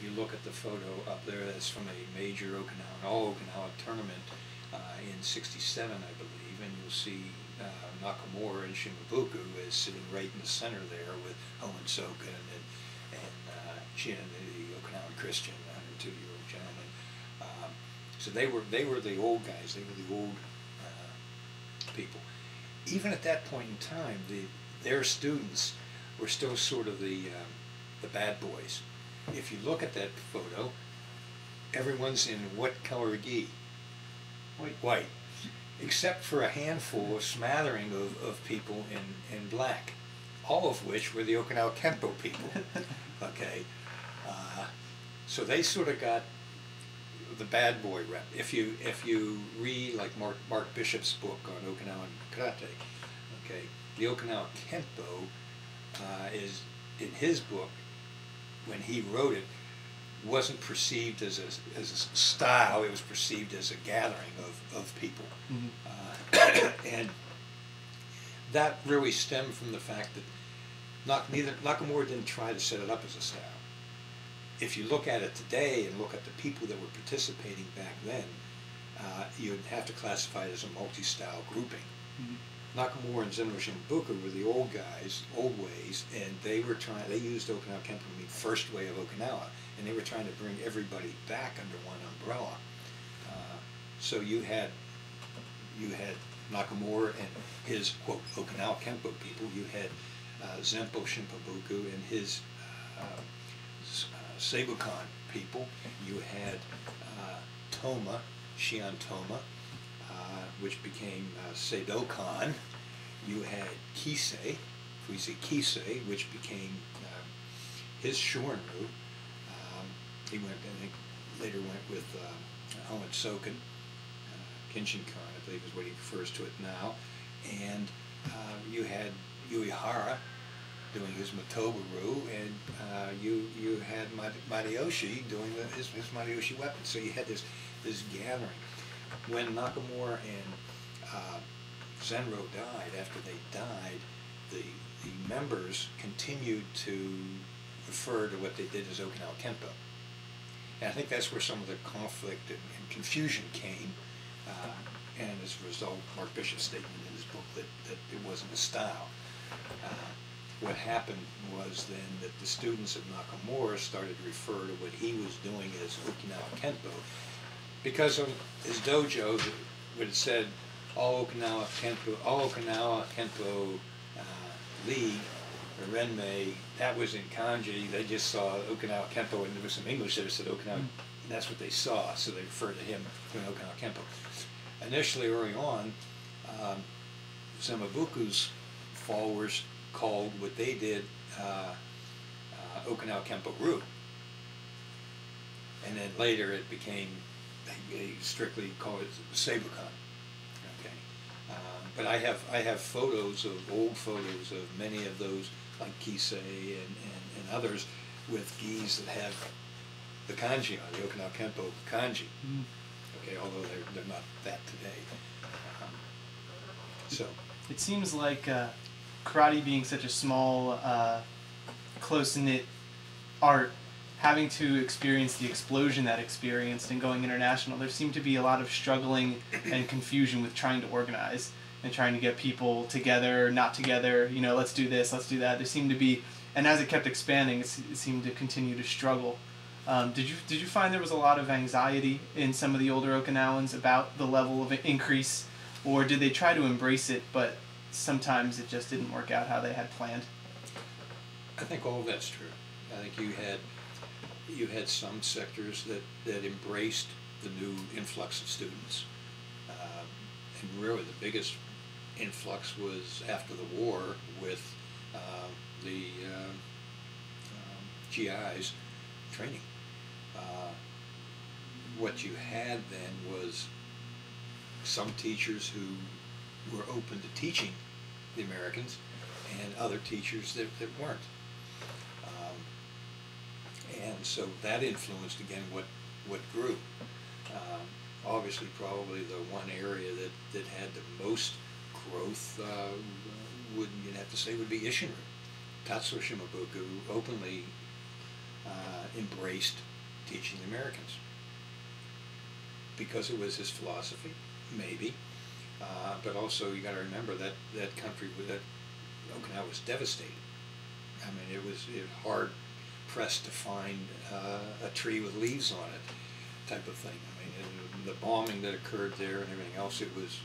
you look at the photo up there, that's from a major Okinawan, all-Okinawa tournament in '67, I believe, and you'll see Nakamura and Shimabukuro is sitting right in the center there with Hoensoken and Shin, the Okinawan Christian, 102-year-old gentleman. So they were the old guys. They were the old people. Even at that point in time, their students were still sort of the bad boys. If you look at that photo, everyone's in what color gi? White. White. Except for a handful, a smattering of people in black, all of which were the Okinawa Kenpo people. Okay, so they sort of got the bad boy rep. If you read like Mark Bishop's book on Okinawan karate, okay, the Okinawa Kenpo is in his book, when he wrote it, wasn't perceived as a style. It was perceived as a gathering of people. Mm-hmm. And that really stemmed from the fact that Nakamura didn't try to set it up as a style. If you look at it today and look at the people that were participating back then, you'd have to classify it as a multi-style grouping. Mm-hmm. Nakamura and Zenryo Shimabukuro were the old guys, old ways, and they used Okinawa Kenpo to mean first way of Okinawa, and they were trying to bring everybody back under one umbrella. So you had Nakamura and his, quote, Okinawa Kenpo people. You had Zenpo Shimabukuro and his Seibukan people. You had Toma, Shion Toma, which became Seidokan. You had Kisei, Kisei, which became his Shorinru. He went, I think, later went with Hoensoken, Kinshinkan, I believe is what he refers to it now. And you had Uehara doing his Motobaru, and you had Matayoshi doing his Matayoshi weapon. So you had this gathering. When Nakamura and Zenryo died, after they died, the members continued to refer to what they did as Okinawa Kenpo. And I think that's where some of the conflict and confusion came. And as a result, Mark Bishop's statement in his book that it wasn't a style. What happened was then that the students of Nakamura started to refer to what he was doing as Okinawa Kenpo, because on his dojo, what it said, all Okinawa Kenpo League, or Renmei, that was in kanji. They just saw Okinawa Kenpo, and there was some English that said Okinawa, and that's what they saw, so they referred to him doing Okinawa Kenpo. Initially, early on, Shimabukuro's followers called what they did Okinawa Kenpo Ru. And then later it became, they strictly call it Seibukan. Okay. But I have photos of, old photos of many of those, like Kisei and others, with gis that have the kanji on, the Okinawa Kenpo kanji. Mm. Okay, although they're not that today. So it seems like karate being such a small, close-knit art, having to experience the explosion that experienced and going international, there seemed to be a lot of struggling and confusion with trying to organize and trying to get people together, not together, you know, let's do this, let's do that. There seemed to be, and as it kept expanding, it seemed to continue to struggle. Did you find there was a lot of anxiety in some of the older Okinawans about the level of increase, or did they try to embrace it, but sometimes it just didn't work out how they had planned? I think all of that's true. I think you had some sectors that embraced the new influx of students, and really the biggest influx was after the war with the GIs training. What you had then was some teachers who were open to teaching the Americans, and other teachers that weren't. And so that influenced, again, what grew. Obviously, probably the one area that had the most growth, you'd have to say, would be Isshinryu. Tatsuo Shimabukuro openly embraced teaching the Americans. Because it was his philosophy, maybe, but also you got to remember that that country, that Okinawa was devastated. I mean, it was hard pressed to find a tree with leaves on it, type of thing. I mean, and the bombing that occurred there and everything else, it was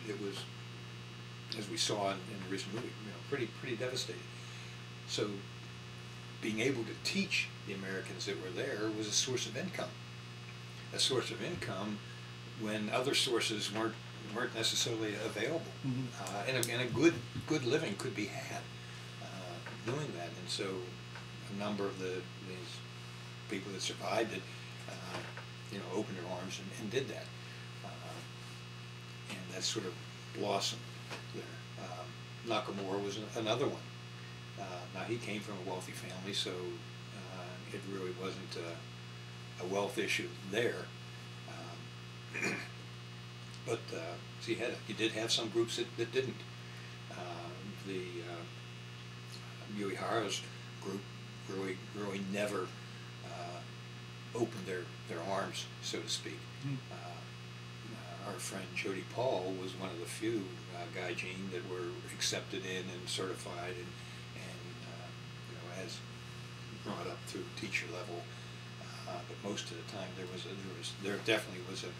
as we saw in the recent movie, pretty devastating. So being able to teach the Americans that were there was a source of income. A source of income when other sources weren't necessarily available. Mm-hmm. And a good living could be had doing that. And so a number of these people that survived it, opened their arms and did that. And that sort of blossomed there. Nakamura was another one. Now he came from a wealthy family, so it really wasn't a wealth issue there. But so you did have some groups that didn't. The Uehara's group really never opened their arms, so to speak. Mm. Our friend Jody Paul was one of the few gaijin that were accepted in and certified and as brought up through teacher level. But most of the time there definitely was a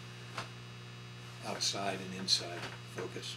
outside and inside focus.